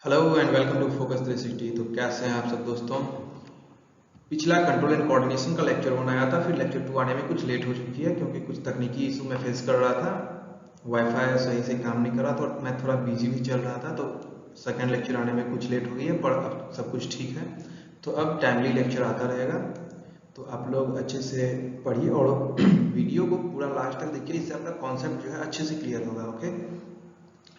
Hello and welcome to focus 360। तो कैसे हैं आप सब दोस्तों। पिछला कंट्रोल एंड कोऑर्डिनेशन का लेक्चर 1 आया था, फिर लेक्चर 2 आने में कुछ लेट हो चुकी है क्योंकि कुछ तकनीकी इशू मैं फेस कर रहा था। वाईफाई सही से काम नहीं कर रहा था और मैं थोड़ा बिजी भी चल रहा था, तो सेकंड लेक्चर आने में कुछ लेट हो गई है, पर अब सब कुछ ठीक है। तो अब टाइमली लेक्चर आता रहेगा, तो आप लोग अच्छे से पढ़िए और वीडियो को पूरा लास्ट तक देखिए, इससे आपका कॉन्सेप्ट जो है अच्छे से क्लियर होगा। ओके,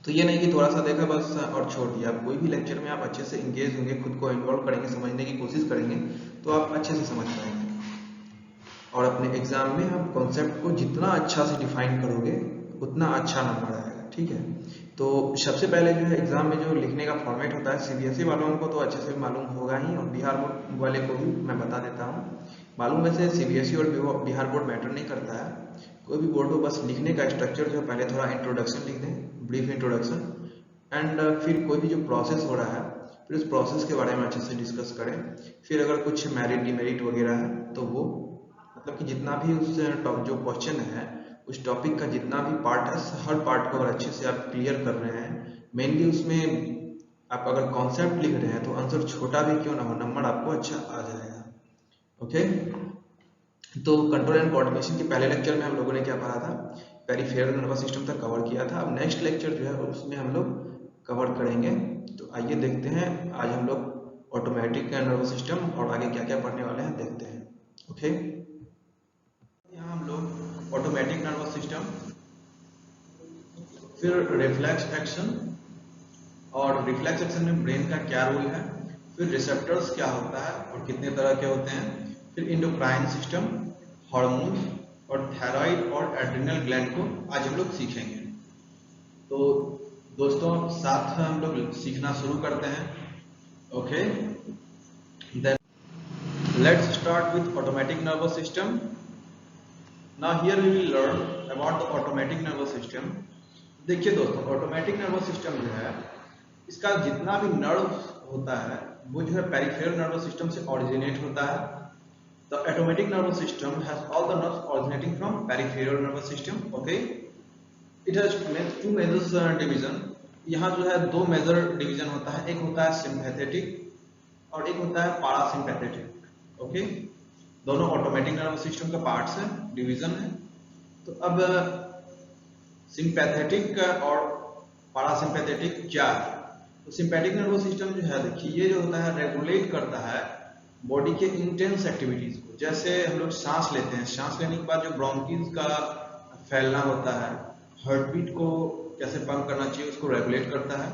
तो ये नहीं कि थोड़ा सा देखा बस और छोड़ दिया। आप कोई भी लेक्चर में आप अच्छे से इंगेज होंगे, खुद को इन्वॉल्व करेंगे, समझने की कोशिश करेंगे, तो आप अच्छे से समझ पाएंगे। और अपने एग्जाम में आप कॉन्सेप्ट को जितना अच्छा से डिफाइन करोगे उतना अच्छा नंबर आएगा। ठीक है, तो सबसे पहले जो है एग्जाम में जो लिखने का फॉर्मेट होता है, सीबीएसई वालों को तो अच्छे से मालूम होगा ही, और बिहार बोर्ड वाले को भी मैं बता देता हूँ। मालूम वैसे सीबीएसई और बिहार बोर्ड मैटर नहीं करता है, कोई भी बोर्ड हो, बस लिखने का स्ट्रक्चर जो पहले थोड़ा इंट्रोडक्शन लिख दें, ब्रीफ इंट्रोडक्शन, एंड फिर कोई भी जो प्रोसेस हो रहा है फिर उस प्रोसेस के बारे में अच्छे से डिस्कस करें। फिर अगर कुछ मेरिट डिमेरिट वगैरह है तो वो मतलब कि जितना भी उस जो क्वेश्चन है उस टॉपिक का जितना भी पार्ट है, हर पार्ट को अगर अच्छे से आप क्लियर कर रहे हैं, मेनली उसमें आप अगर कॉन्सेप्ट लिख रहे हैं तो आंसर छोटा भी क्यों ना हो, नंबर आपको अच्छा आ जाएगा। ओके, तो कंट्रोल एंड कोऑर्डिनेशन के पहले लेक्चर में हम लोगों ने क्या पढ़ा था, पेरिफेरल नर्वस सिस्टम तक कवर किया था। अब नेक्स्ट लेक्चर जो है उसमें हम लोग कवर करेंगे। तो आइए देखते हैं आज हम लोग ऑटोमेटिक नर्वस सिस्टम और आगे क्या क्या पढ़ने वाले हैं देखते हैं। ओके, यहाँ हम लोग ऑटोमेटिक नर्वस सिस्टम, फिर रिफ्लेक्स एक्शन, और रिफ्लेक्स एक्शन में ब्रेन का क्या रोल है, फिर रिसेप्टर्स क्या होता है और कितने तरह के होते हैं, फिर इंडोक्राइन सिस्टम, हार्मोन और थायराइड और एड्रिनल ग्लैंड को आज हम लोग सीखेंगे। तो दोस्तों साथ हम लोग सीखना शुरू करते हैं। Okay, then let's start with automatic nervous system. Now here we will learn about the automatic nervous system. देखिए दोस्तों, ऑटोमेटिक नर्वस सिस्टम जो है इसका जितना भी नर्व होता है वो जो है पेरिफेरल नर्वस सिस्टम से ओरिजिनेट होता है। The automatic nervous system has all the nerves originating from peripheral nervous system. Okay, it has two major division. यहाँ जो है दो मेजर डिवीजन होता है, एक होता है सिंपैथेटिक और एक होता है पारासिम्पैथेटिक। ओके, दोनों ऑटोमेटिक नर्वस सिस्टम का पार्ट्स है, डिवीजन है। तो अब सिंपैथेटिक और पारासिम्पैथेटिक क्या है। तो सिंपैथिक नर्वस सिस्टम जो है, देखिए ये जो होता है रेगुलेट करता है बॉडी के इंटेंस एक्टिविटीज को। जैसे हम लोग सांस लेते हैं, सांस लेने के बाद जो ब्रोंकिल्स का फैलना होता है, हार्ट बीट को कैसे पंप करना चाहिए उसको रेगुलेट करता है।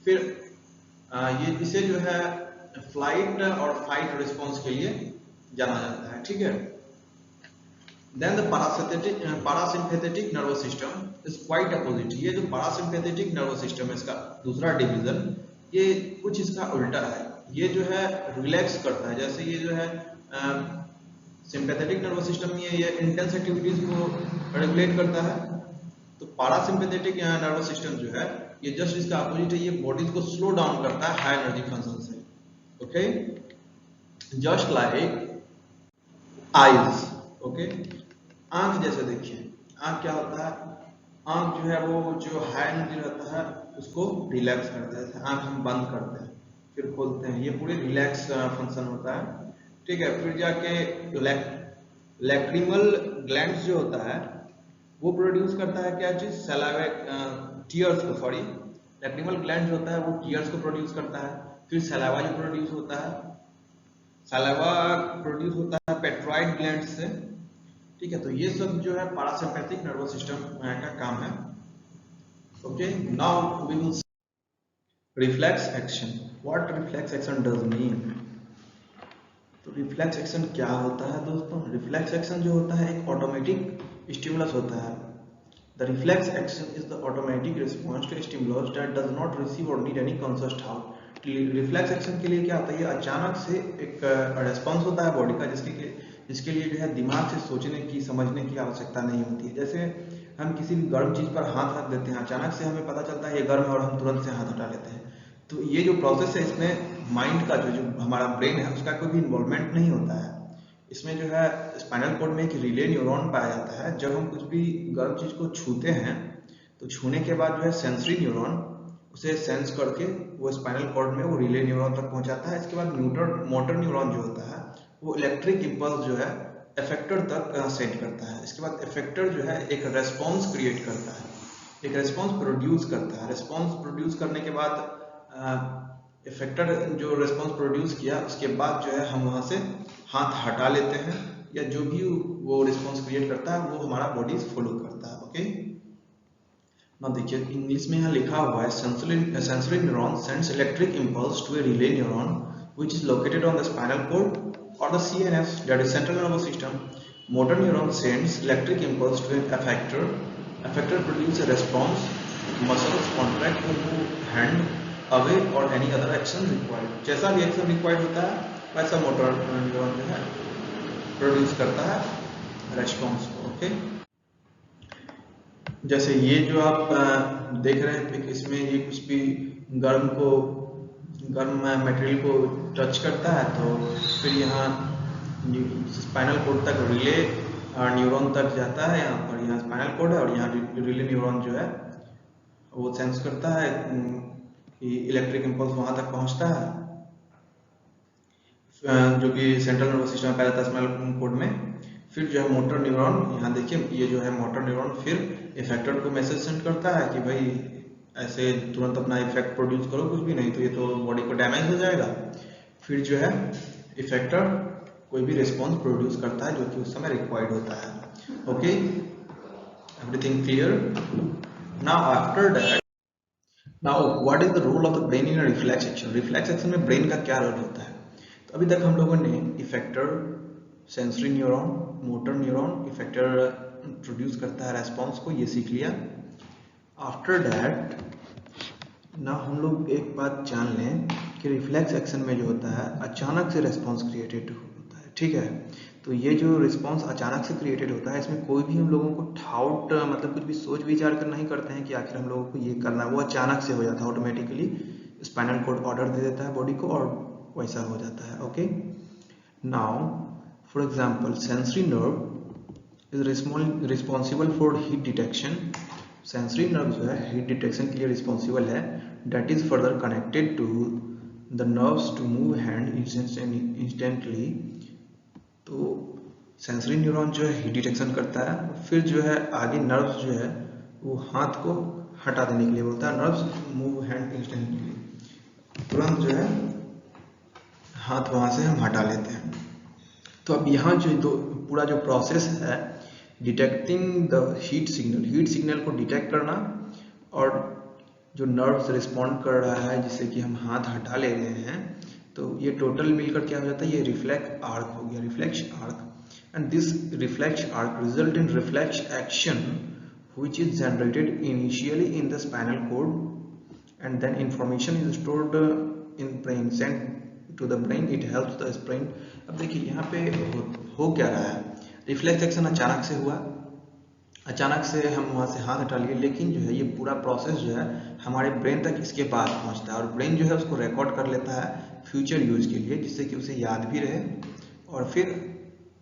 फिर ये इसे जो है फ्लाइट और फाइट रिस्पॉन्स के लिए जाना जाता है। ठीक है, then the parasympathetic nervous system is quite opposite। ये जो parasympathetic nervous system है इसका दूसरा डिवीजन, ये कुछ इसका उल्टा है। ये जो है रिलैक्स करता है। जैसे ये जो है सिंपैथेटिक नर्वस सिस्टम में ये इंटेंस एक्टिविटीज को रेगुलेट करता है, तो पारासिम्पैथेटिक नर्वस सिस्टम जो है ये जस्ट इसका अपोजिट है, ये बॉडी को स्लो डाउन करता है हाई एनर्जी फंक्शन से। Okay, just like eyes. Okay, आंख जैसे देखिए, आंख क्या होता है, आंख जो है वो जो हाई एनर्जी रहता है उसको रिलैक्स करता है। आंख हम बंद करते हैं फिर खोलते हैं, ये पूरे रिलैक्स फंक्शन होता है। ठीक है, फिर जाके लैक्रिमल ग्लैंड्स जो होता है वो प्रोड्यूस करता है क्या चीज, सलाइवा, टीयर्स को, सॉरी, लैक्रिमल ग्लैंड जो होता है वो टीयर्स को प्रोड्यूस करता है। फिर सलाइवा जो प्रोड्यूस होता है, सलाइवा प्रोड्यूस होता है पेट्रॉइड ग्लैंड से। ठीक है, तो ये सब जो है पारासिम्पैथिक नर्वस सिस्टम का काम है। Okay, now we will reflex action. What reflex action does mean. तो रिफ्लेक्स एक्शन क्या होता है दोस्तों, रिफ्लेक्स एक्शन जो होता है एक ऑटोमेटिक स्टिमुलस होता है। The reflex action is the automatic response to stimulus that does not receive और need any conscious thought. Reflex action के लिए क्या होता है, ये अचानक से एक रेस्पॉन्स होता है बॉडी का, जिसके लिए जो है दिमाग से सोचने की समझने की आवश्यकता नहीं होती है। जैसे हम किसी भी गर्म चीज पर हाथ रख देते हैं, अचानक से हमें पता चलता है ये गर्म है और हम तुरंत से हाथ हटा लेते हैं। तो ये जो प्रोसेस है इसमें माइंड का जो हमारा ब्रेन है उसका कोई भी इन्वॉल्वमेंट नहीं होता है। इसमें जो है स्पाइनल कॉर्ड में एक रिले न्यूरॉन पाया जाता है। जब हम कुछ भी गर्म चीज को छूते हैं तो छूने के बाद जो है सेंसरी न्यूरॉन उसे सेंस करके वो स्पाइनल कॉर्ड में वो रिले न्यूरॉन तक पहुंचाता है। इसके बाद मोटर न्यूरॉन जो होता है वो इलेक्ट्रिक इम्पल्स जो है इफेक्टर तक सेंड करता है। इसके बाद इफेक्टर जो है एक रेस्पॉन्स क्रिएट करता है, एक रेस्पॉन्स प्रोड्यूस करता है। रेस्पॉन्स प्रोड्यूस करने के बाद इफेक्टर जो रेस्पॉन्स प्रोड्यूस किया उसके बाद जो है हम वहाँ से हाथ हटा लेते हैं, या जो भी वो रिस्पॉन्स क्रिएट करता है वो हमारा बॉडी फॉलो करता है। ओके, ना देखिए इंग्लिश में यहाँ लिखा हुआ है sensory neuron sends electric impulse to a relay neuron which is located on the spinal cord or the CNS, that is central nervous system. Motor neuron sends electric impulse to an effector. Effector produces a response. Muscles contract to move hand away or any other action required. जैसा भी action required होता है वैसा motor neuron जो है produce करता है response को। ओके, जैसे ये जो आप देख रहे हैं इसमें ये कुछ भी गर्म मटेरियल को टच करता है तो फिर यहाँ स्पाइनल कोड तक रिले न्यूरॉन तक जाता है। यहाँ पर यहाँ स्पाइनल कोड है और यहाँ रिले न्यूरॉन जो है वो सेंस करता है कि इलेक्ट्रिक इम्पल्स वहाँ तक पहुँचता है, जो कि सेंट्रल नर्वस सिस्टम में पैदा था स्पाइनल कोड में। फिर जो है मोटर न्यूरॉन, यहाँ देखिए ये जो है मोटर न्यूरॉन फिर इफेक्टर को मैसेज सेंड करता है कि भाई ऐसे तुरंत अपना इफेक्ट प्रोड्यूस करो, कुछ भी नहीं तो ये तो बॉडी को डैमेज हो जाएगा। फिर जो है इफेक्टर कोई भी रिस्पॉन्स प्रोड्यूस करता है जो कि उस समय रिक्वायर्ड होता है। Okay, everything clear? Now after that, now what is the role of the brain in reflex action? Reflex action में ब्रेन का क्या रोल होता है? तो अभी तक हम लोगों ने effector, sensory neuron, motor neuron, effector produce करता है रेस्पॉन्स को, ये सीख लिया। आफ्टर दैट ना हम लोग एक बात जान लें कि रिफ्लेक्स एक्शन में जो होता है अचानक से रेस्पॉन्स क्रिएटेड होता है, ठीक है। तो ये जो रिस्पॉन्स अचानक से क्रिएटेड होता है इसमें कोई भी हम लोगों को डाउट मतलब कुछ भी सोच विचार कर नहीं करते हैं कि आखिर हम लोगों को ये करना है, वो अचानक से हो जाता है, ऑटोमेटिकली स्पाइनल कॉर्ड ऑर्डर दे देता है बॉडी को और वैसा हो जाता है। Okay, now for example sensory nerve is responsible for heat detection. Sensory nerve जो है हीट डिटेक्शन के लिए रिस्पॉन्सिबल है। That is further connected to the nerves to move hand instantly. तो सेंसरी न्यूरॉन जो है हीट डिटेक्शन करता है, फिर जो है आगे नर्व्स जो है वो हाथ को हटा देने के लिए बोलता है, नर्व्स मूव हैंड इंस्टेंटली, तुरंत जो है हाथ वहाँ से हम हटा लेते हैं। तो अब यहाँ जो पूरा जो प्रोसेस है डिटेक्टिंग द हीट सिग्नल को डिटेक्ट करना और जो नर्व्स रिस्पॉन्ड कर रहा है जिससे कि हम हाथ हटा ले रहे हैं, तो ये टोटल मिलकर क्या हो जाता है, ये रिफ्लेक्स आर्क हो गया, reflex arc. And this reflex arc result in reflex action which is generated initially in the spinal cord and then information is stored in brain, sent to the brain, it helps the brain. अब देखिए यहाँ पे हो क्या रहा है, reflex action अचानक से हुआ, अचानक से हम वहाँ से हाथ हटा लिए, लेकिन जो है ये पूरा प्रोसेस जो है हमारे ब्रेन तक इसके बाद पहुँचता है और ब्रेन जो है उसको रिकॉर्ड कर लेता है फ्यूचर यूज के लिए, जिससे कि उसे याद भी रहे और फिर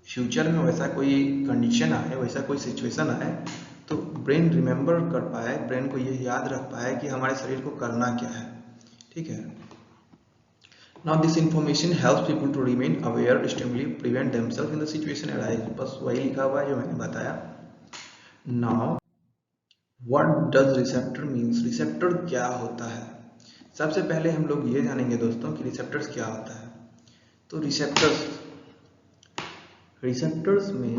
फ्यूचर में वैसा कोई कंडीशन आए, वैसा कोई सिचुएशन आए तो ब्रेन रिमेंबर कर पाए, ब्रेन को ये याद रख पाए कि हमारे शरीर को करना क्या है, ठीक है। Now this information helps people to remain aware, stimuli, prevent themselves in the situation arise. बस वही लिखा हुआ है जो मैंने बताया। Now what does receptor means? Receptor क्या होता है? सबसे पहले हम लोग ये जानेंगे दोस्तों कि रिसेप्टर्स क्या होता है। तो रिसेप्टर्स में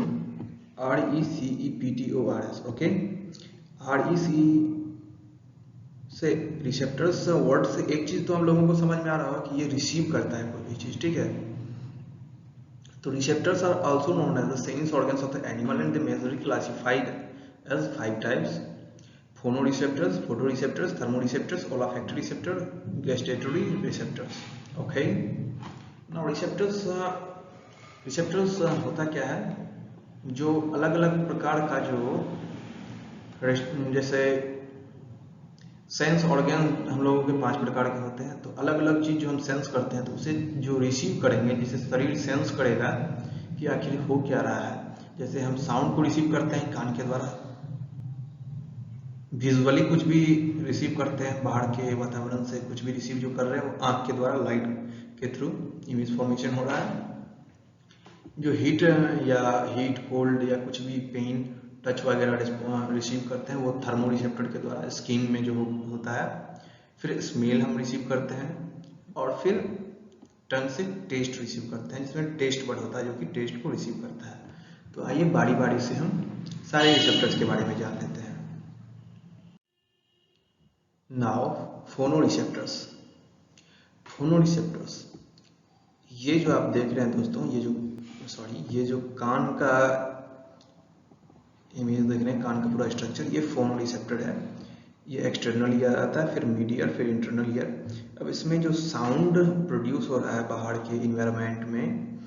RECEPTORS, ओके, REC से रिसेप्टर्स वर्ड से एक चीज तो हम लोगों को समझ में आ रहा होगा कि ये रिसीव करता है कोई भी चीज, ठीक है। तो receptors are also known as the sense organs of the animal and they majorly classified as 5 types: phonoreceptors, photoreceptors, thermoreceptors, olfactory receptor, gustatory receptors. Okay, now receptors होता क्या है, जो अलग अलग प्रकार का जो जैसे सेंस ऑर्गन हम लोगों के 5 प्रकार के होते हैं, तो अलग अलग चीज जो हम सेंस करते हैं तो उसे जो रिसीव करेंगे, जिसे शरीर सेंस करेगा कि आखिर हो क्या रहा है। जैसे हम साउंड को रिसीव करते हैं कान के द्वारा, विजुअली कुछ भी रिसीव करते हैं, बाहर के वातावरण से कुछ भी रिसीव जो कर रहे हैं वो आँख के द्वारा, लाइट के थ्रू इमेज फॉर्मेशन हो रहा है। जो हीट या हीट कोल्ड या कुछ भी पेन टच वगैरह रिसीव करते हैं वो थर्मो रिसेप्टर के द्वारा स्किन में जो होता है। फिर स्मेल हम रिसीव करते हैं और फिर टंग से टेस्ट रिसीव करते हैं, जिसमें टेस्ट बड होता है जो कि टेस्ट को रिसीव करता है। तो आइए बारी बारी से हम सारे रिसेप्टर्स के बारे में जान लेते हैं। नाउ फोनो रिसेप्टर्स। फोनो रिसेप्टर्स ये जो आप देख रहे हैं दोस्तों, ये जो कान का इमेज देख रहे हैं, कान का पूरा स्ट्रक्चर, ये फोनो रिसेप्टर है। ये एक्सटर्नल ईयर आता है, फिर मिड ईयर, फिर इंटरनल ईयर। अब इसमें जो साउंड प्रोड्यूस हो रहा है बाहर के इन्वायरमेंट में,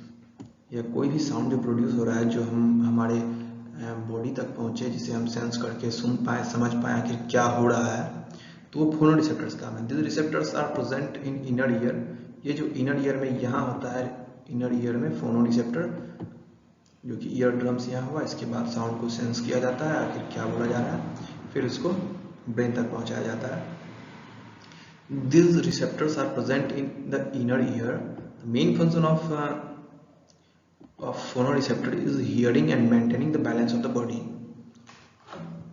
या कोई भी साउंड जो प्रोड्यूस हो रहा है जो हम हमारे बॉडी तक पहुंचे, जिसे हम सेंस करके सुन पाए, समझ पाए कि क्या हो रहा है, तो वो फोनो रिसेप्टर्स काम है। This receptors are present in inner ear. ये जो इनर ईयर में यहाँ होता है, इनर ईयर में फोनो रिसेप्टर, जो कि ईयर ड्रम्स यहाँ हुआ, इसके बाद साउंड को सेंस किया जाता है, आखिर क्या बोला जा रहा है, फिर उसको ब्रेन तक पहुंचाया जाता है। These receptors are present in the inner ear. The main function of phonoreceptor is hearing and maintaining the balance of the body.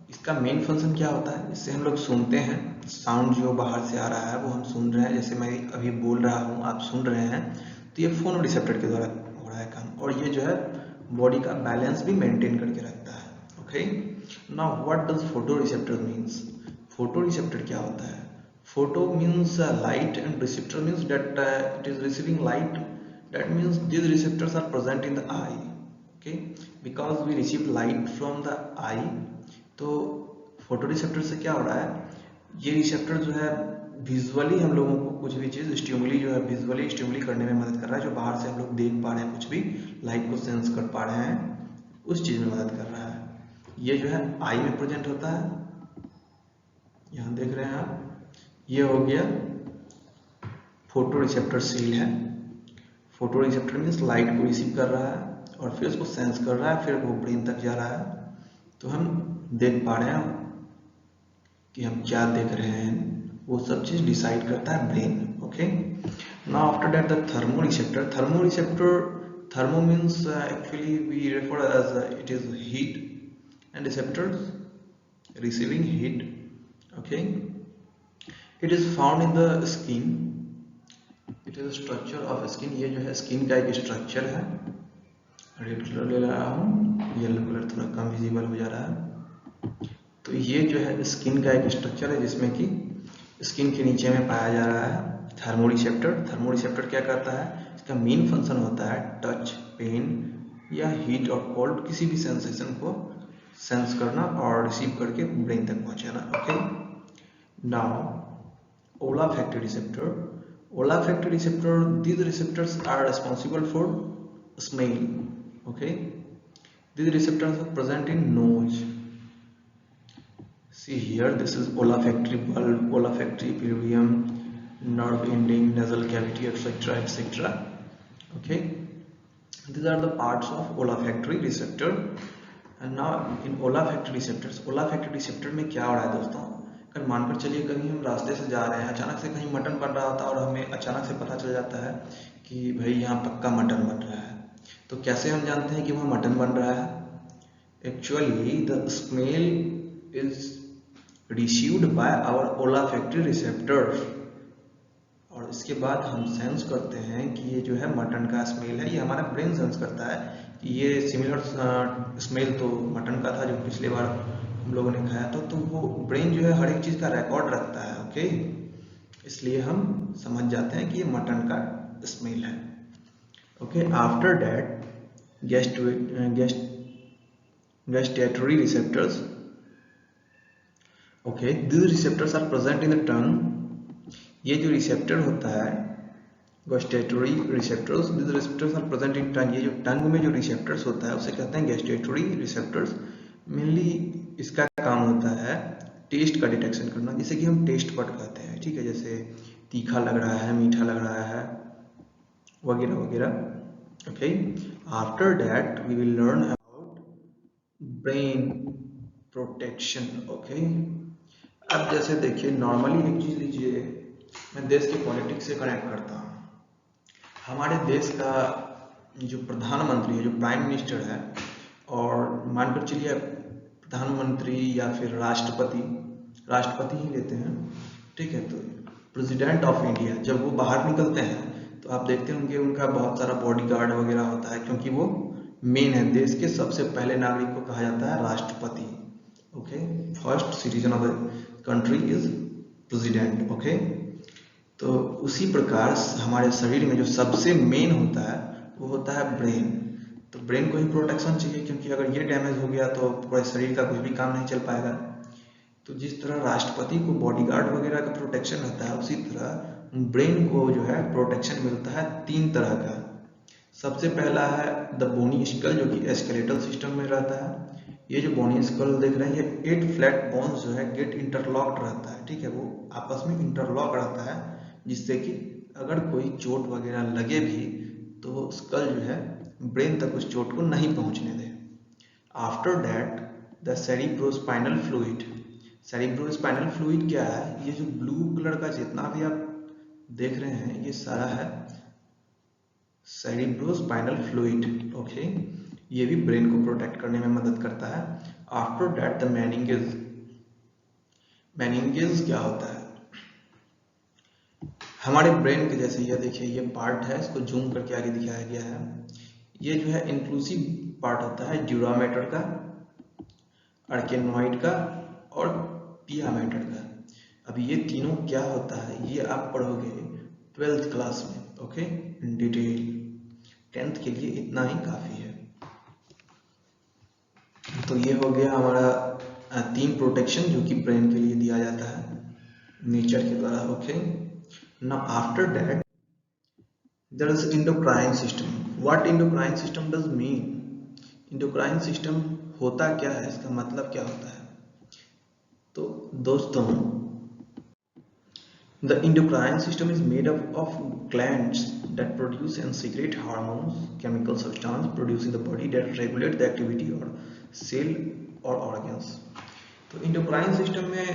इसका मेन फंक्शन क्या होता है? इससे हम लोग सुनते हैं, साउंड जो बाहर से आ रहा है वो हम सुन रहे हैं, जैसे मैं अभी बोल रहा हूँ आप सुन रहे हैं, तो ये फोनो रिसेप्टर के द्वारा हो रहा है काम। और ये जो है बॉडी का बैलेंस भी मेंटेन करके रखता है। Okay, now what does photo receptor means? Photo receptor क्या होता है? Photo means light and receptor means that it is receiving light. That means these receptors are present in the eye. Okay, because we receive light from the eye. तो photo receptor से क्या हो रहा है? ये रिसेप्टर जो है visually हम लोगों को कुछ भी चीज़ स्टिमुली जो है विजुअली स्टिमुली करने में मदद कर रहा है। जो बाहर से हम लोग देख पा रहे हैं, कुछ भी लाइट को सेंस कर पा रहे हैं, उस चीज़ में मदद कर रहा है। ये जो है आई में प्रेजेंट होता है, यहाँ देख रहे हैं आप। ये हो गया फोटो रिसेप्टर सील है। फोटो रिसेप्टर मीन्स लाइट को रिसीव कर रहा है और फिर उसको सेंस कर रहा है, फिर वो ब्रेन तक जा रहा है, तो हम देख पा रहे हैं कि हम क्या देख रहे हैं, वो सब चीज डिसाइड करता है brain. Okay, now after that the thermoreceptor. Thermo means actually we refer as it is heat and receptors receiving heat. Okay, it is found in the skin. It is structure of skin. ये जो है skin का एक structure है। Red colour ले रहा हूँ, yellow colour थोड़ा कम विजिबल हो जा रहा है। तो ये जो है स्किन का एक स्ट्रक्चर है, जिसमें कि स्किन के नीचे में पाया जा रहा है थर्मो रिसेप्टर। थर्मो रिसेप्टर क्या करता है? इसका मेन फंक्शन होता है टच, पेन या हीट और कोल्ड, किसी भी सेंसेशन को सेंस करना और रिसीव करके ब्रेन तक पहुंचाना। Okay, now olfactory receptor. Olfactory receptor, these receptors are responsible for smell. Okay, these receptors are present in nose. See here, this is olfactory bulb, olfactory perineum, nerve ending, nasal cavity, etc., etc. Okay, these are the parts of olfactory receptor. And now in olfactory receptor में क्या हो रहा है दोस्तों? मानकर चलिए कहीं हम रास्ते से जा रहे हैं, अचानक से कहीं मटन बन रहा होता है और हमें अचानक से पता चल जाता है कि भाई यहाँ पक्का मटन बन रहा है। तो कैसे हम जानते हैं कि वहाँ मटन बन रहा है? Actually the smell is received by our olfactory receptors, और इसके बाद हम सेंस करते हैं कि ये जो है मटन का स्मेल है। ये हमारा ब्रेन सेंस करता है कि ये सिमिलर स्मेल तो मटन का था जो पिछले बार हम लोगों ने खाया था। तो वो ब्रेन जो है हर एक चीज का रिकॉर्ड रखता है। ओके, इसलिए हम समझ जाते हैं कि ये मटन का स्मेल है। Okay, after that gustatory receptors. Okay, these receptors are present in the tongue. ये जो रिसेप्टर होता है gustatory receptors, these receptors are present in tongue. ये जो टंग में जो रिसेप्टर्स होता है उसे कहते हैं gustatory receptors. मेनली इसका काम होता है टेस्ट का डिटेक्शन करना, जिसे कि हम टेस्ट बड कहते हैं। ठीक है, जैसे तीखा लग रहा है, मीठा लग रहा है, वगैरह वगैरह। Okay, after that we will learn about brain protection. Okay, अब जैसे देखिए, नॉर्मली एक चीज लीजिए, मैं देश की पॉलिटिक्स से कनेक्ट करता हूँ। हमारे देश का जो प्रधानमंत्री है, जो प्राइम मिनिस्टर है, और मानकर चलिए प्रधानमंत्री या फिर राष्ट्रपति, राष्ट्रपति ही लेते हैं, ठीक है। तो प्रेसिडेंट ऑफ इंडिया जब वो बाहर निकलते हैं तो आप देखते होंगे उनका बहुत सारा बॉडीगार्ड वगैरह होता है, क्योंकि वो मेन है। देश के सबसे पहले नागरिक को कहा जाता है राष्ट्रपति। Okay, first citizen of the country is president. Okay, तो उसी प्रकार हमारे शरीर में जो सबसे मेन होता है वो होता है ब्रेन। तो ब्रेन को ही प्रोटेक्शन चाहिए, क्योंकि अगर ये डैमेज हो गया तो पूरे शरीर का कुछ भी काम नहीं चल पाएगा। तो जिस तरह राष्ट्रपति को बॉडीगार्ड वगैरह का प्रोटेक्शन रहता है, उसी तरह ब्रेन को जो है प्रोटेक्शन मिलता है 3 तरह का। सबसे पहला है द बोनी स्कल, जो कि स्केलेटल सिस्टम में रहता है। ये जो बोनी स्कल देख रहे हैं, ये 8 फ्लैट बोन्स जो है गेट इंटरलॉक्ड रहता है, ठीक है। वो आपस में इंटरलॉक रहता है, जिससे कि अगर कोई चोट वगैरह लगे भी तो स्कल जो है ब्रेन तक उस चोट को नहीं पहुंचने दे। After that the cerebrospinal fluid. Cerebrospinal fluid क्या है? ये जो ब्लू कलर का जितना भी आप देख रहे हैं, ये सारा है सेरिब्रोस्पाइनल फ्लूइड। ओके, ये भी ब्रेन को प्रोटेक्ट करने में मदद करता है। After that the meninges. Meninges क्या होता है? हमारे ब्रेन के जैसे ये देखिए, ये पार्ट है, इसको जूम करके आगे दिखाया गया है। ये जो है इंक्लूसिव पार्ट होता है ड्यूरा मैटर का, अर्केनॉइड का और पिया मैटर का। अब ये तीनों क्या होता है ये आप पढ़ोगे 12th क्लास में, ओके, इन डिटेल। 10th के लिए इतना ही काफी है। तो ये हो गया हमारा 3 प्रोटेक्शन जो कि ब्रेन के लिए दिया जाता है नेचर के द्वारा। Okay, now after that there is endocrine system. What endocrine system does mean? endocrine system होता क्या है, इसका मतलब क्या होता है? तो दोस्तों, the endocrine system is made up of glands that produce and secrete hormones, chemical substance produced in the body that regulate the activity or cell or organs. तो endocrine system में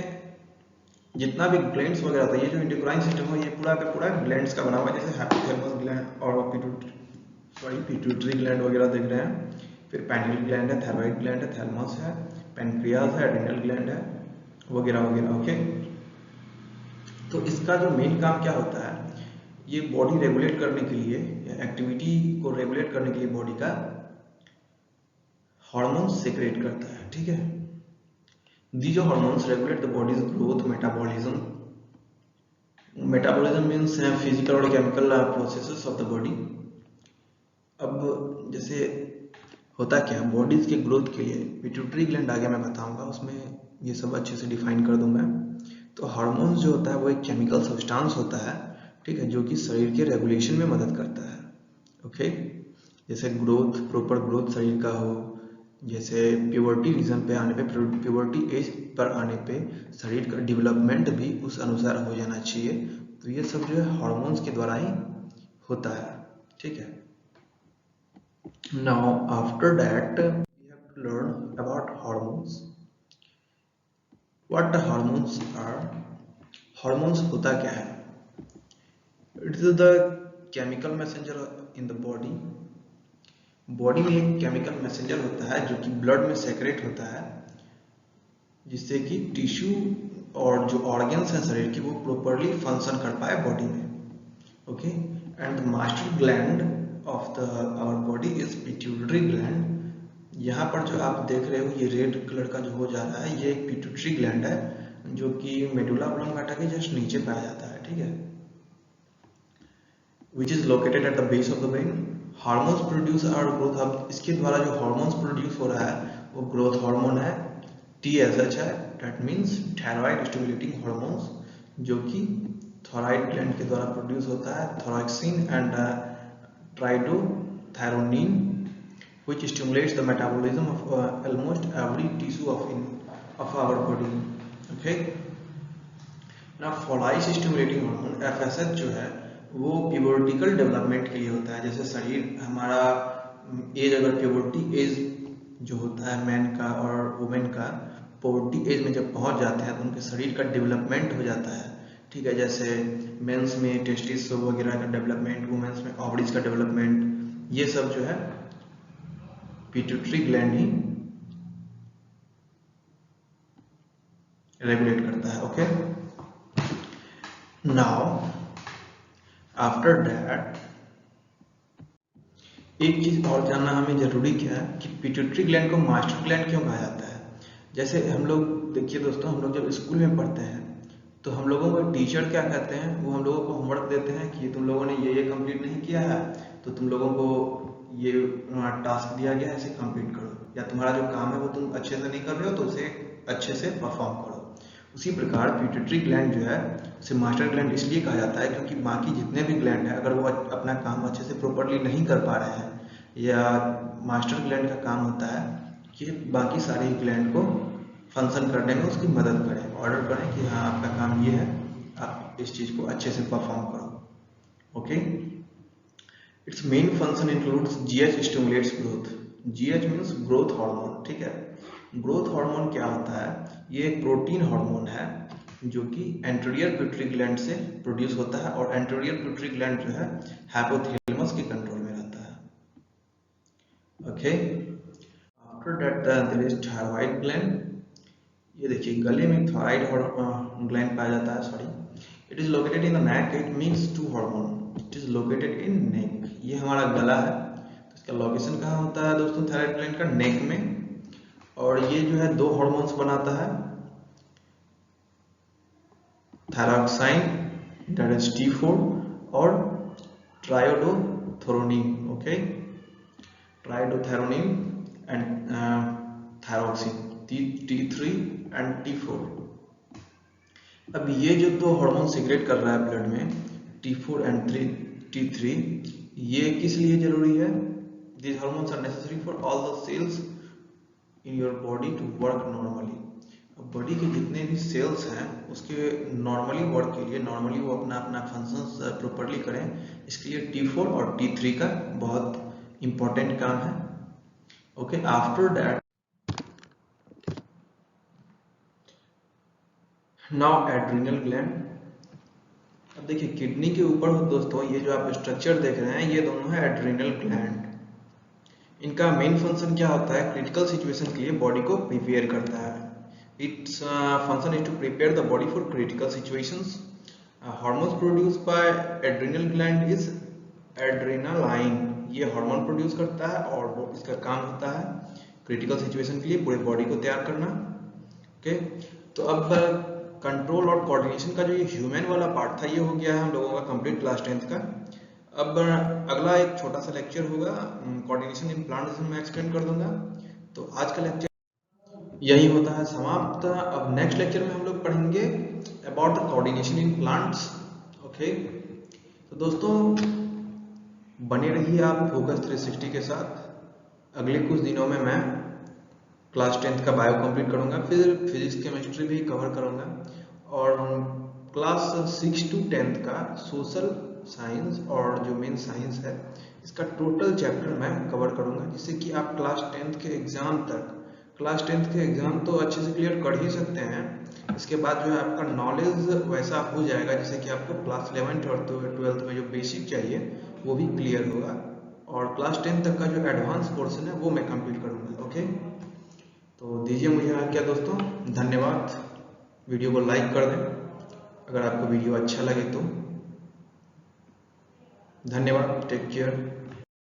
जितना भी ग्लैंड्स वगैरह होता है, ये जो इंडोक्राइन सिस्टम है ये पूरा का पूरा ग्लैंड्स का बना हुआ है, जैसे हाइपोथैलेमस ग्लैंड और पिट्यूटरी ग्लैंड वगैरह देख रहे हैं। फिर पैनियल ग्लैंड है, थायराइड ग्लैंड है, थैलेमस है, पैनक्रियाज है, एड्रिनल ग्लैंड है, वगैरह वगैरह। ओके, तो इसका जो मेन काम क्या होता है, ये बॉडी रेगुलेट करने के लिए या एक्टिविटी को रेगुलेट करने के लिए बॉडी का हार्मोन सेक्रेट करता है, ठीक है। These hormones regulate the body's growth, metabolism. Metabolism means physical और chemical processes of the body. अब जैसे होता क्या है बॉडीज के ग्रोथ के लिए, पिट्यूटरी ग्लैंड आगे मैं बताऊंगा, उसमें ये सब अच्छे से डिफाइन कर दूंगा। तो हार्मोन्स जो होता है वो एक केमिकल सब्सटेंस होता है, ठीक है, जो कि शरीर के रेगुलेशन में मदद करता है। ओके, जैसे ग्रोथ, प्रॉपर ग्रोथ शरीर का हो, जैसे प्यूबर्टी रीजन पे आने पे, प्यूबर्टी एज पर आने पे शरीर का डेवलपमेंट भी उस अनुसार हो जाना चाहिए। तो ये सब जो है हार्मोन्स के द्वारा ही होता है, ठीक है। Now after that we have to learn about hormones. What the hormones are? Hormones होता क्या है? It is the chemical messenger in the body. Body में एक केमिकल मैसेंजर होता है जो कि ब्लड में सेक्रेट होता है, जिससे कि टिश्यू और जो ऑर्गन्स हैं शरीर की वो प्रॉपरली फंक्शन कर पाए बॉडी में। Okay, and the master gland of the our body is pituitary gland. यहाँ पर जो आप देख रहे हो ये रेड कलर का जो हो जा रहा है, ये एक पिट्यूटरी ग्लैंड है जो कि मेडुला ऑब्लोंगाटा के जस्ट नीचे पाया जाता है, ठीक है, which is located at the base of the brain. Hormones produce are growth. अब इसके द्वारा जो हार्मोन्स प्रोड्यूस हो रहा है वो ग्रोथ हार्मोन है, TSH है, that means thyroid stimulating hormones, जो कि थायराइड ग्लैंड के द्वारा प्रोड्यूस होता है, thyroxine and triiodothyronine, which stimulates the metabolism of almost every tissue of our body. Okay, now follicle stimulating hormone FSH जो है वो प्यूबर्टिकल डेवलपमेंट के लिए होता है। जैसे शरीर हमारा एज, अगर प्यूबर्टी एज जो होता है मैन का और वुमेन का पोवर्टी एज में जब पहुंच जाते हैं तो उनके शरीर का डेवलपमेंट हो जाता है, ठीक है। जैसे मेंस में टेस्टिस वगैरह का डेवलपमेंट, वुमेन्स में ओवरीज का डेवलपमेंट, ये सब जो है पिट्यूटरी ग्लैंड ही रेगुलेट करता है। ओके, नाउ आफ्टर दैट एक चीज और जानना हमें जरूरी क्या है कि पिट्यूटरी ग्लैंड को मास्टर ग्लैंड क्यों कहा जाता है। जैसे हम लोग देखिए दोस्तों, हम लोग जब स्कूल में पढ़ते हैं तो हम लोगों को टीचर क्या कहते हैं, वो हम लोगों को होमवर्क देते हैं कि तुम लोगों ने ये कंप्लीट नहीं किया है तो तुम लोगों को ये टास्क दिया गया है, इसे कंप्लीट करो, या तुम्हारा जो काम है वो तुम अच्छे से नहीं कर रहे हो तो उसे अच्छे से परफॉर्म करो। उसी प्रकार पिट्यूटरी ग्लैंड जो है उसे मास्टर ग्लैंड इसलिए कहा जाता है क्योंकि बाकी जितने भी ग्लैंड है अगर वो अपना काम अच्छे से प्रॉपरली नहीं कर पा रहे हैं, या मास्टर ग्लैंड का काम होता है कि बाकी सारे ग्लैंड को फंक्शन करने में उसकी मदद करें, ऑर्डर करें कि हाँ आपका काम ये है, आप इस चीज को अच्छे से परफॉर्म करो। Okay, it's main function includes GH stimulates growth. GH means growth hormone, ठीक है। ग्रोथ हार्मोन क्या होता है, ये एक प्रोटीन हार्मोन है जो कि एंटीरियर पिट्यूटरी ग्लैंड से प्रोड्यूस होता है, और एंटीरियर पिट्यूटरी ग्लैंड जो है हाइपोथैलेमस के कंट्रोल में रहता है। Okay, after that there is thyroid gland. ये देखिए गले में थायराइड ग्लैंड पाया जाता है, sorry, it is located in the neck, it means two hormone, it is located in neck. ये हमारा गला है तो इसका लोकेशन कहाँ होता है दोस्तों, थायराइड ग्लैंड का नेक में, और ये जो है दो हार्मोन्स बनाता है, थायरॉक्साइन दैट इज T4 और triiodothyronine. Okay, triiodothyronine and thyroxine T3 and T4। अब ये जो दो हार्मोन सीक्रेट कर रहा है ब्लड में, T4 एंड T3, ये किस लिए जरूरी है? These hormones are necessary for all the cells in your body to work normally। अब बॉडी के जितने भी सेल्स हैं उसके नॉर्मली वर्क के लिए, नॉर्मली वो अपना अपना फंक्शंस प्रॉपरली करें, इसके लिए T4 और T3 का बहुत इंपॉर्टेंट काम है। Okay, after that now adrenal gland. अब देखिए किडनी के ऊपर दोस्तों ये जो आप स्ट्रक्चर देख रहे हैं ये दोनों है एड्रिनल ग्लैंड। इनका मेन फंक्शन क्या होता है, क्रिटिकल सिचुएशन के लिए बॉडी को प्रिपेयर करता है। Its function is to prepare the body for critical situations. Hormones produce by adrenal gland is adrenaline. ये हार्मोन प्रोड्यूस करता है और इसका काम होता है क्रिटिकल सिचुएशन के लिए पूरे बॉडी को तैयार करना। ओके, तो अब कंट्रोल और कोऑर्डिनेशन का जो ये ह्यूमन वाला पार्ट था ये हो गया है हम लोगों का कंप्लीट क्लास 10th का। अब अगला एक छोटा सा लेक्चर होगा कोऑर्डिनेशन इन प्लांट्स, में एक्सप्लेन कर दूंगा। तो आज का लेक्चर यही होता है समाप्त। अब नेक्स्ट लेक्चर में हम लोग पढ़ेंगे about the coordination in plants. Okay, तो दोस्तों बने रहिए आप फोकस 360 के साथ। अगले कुछ दिनों में मैं क्लास 10th का बायो कंप्लीट करूंगा, फिर फिजिक्स केमिस्ट्री भी कवर करूंगा, और क्लास 6 to 10th का सोशल साइंस और जो मेन साइंस है इसका टोटल चैप्टर मैं कवर करूंगा, जिससे कि आप क्लास 10th के एग्जाम तक, क्लास 10th के एग्जाम तो अच्छे से क्लियर कर ही सकते हैं, इसके बाद जो है आपका नॉलेज वैसा हो जाएगा जिससे कि आपको क्लास 11th और 12th में जो बेसिक चाहिए वो भी क्लियर होगा, और क्लास 10th तक का जो एडवांस पोर्शन है वो मैं कंप्लीट करूंगा। ओके, तो दीजिए मुझे आज्ञा दोस्तों, धन्यवाद। वीडियो को लाइक कर दें अगर आपको वीडियो अच्छा लगे तो। धन्यवाद, टेक केयर।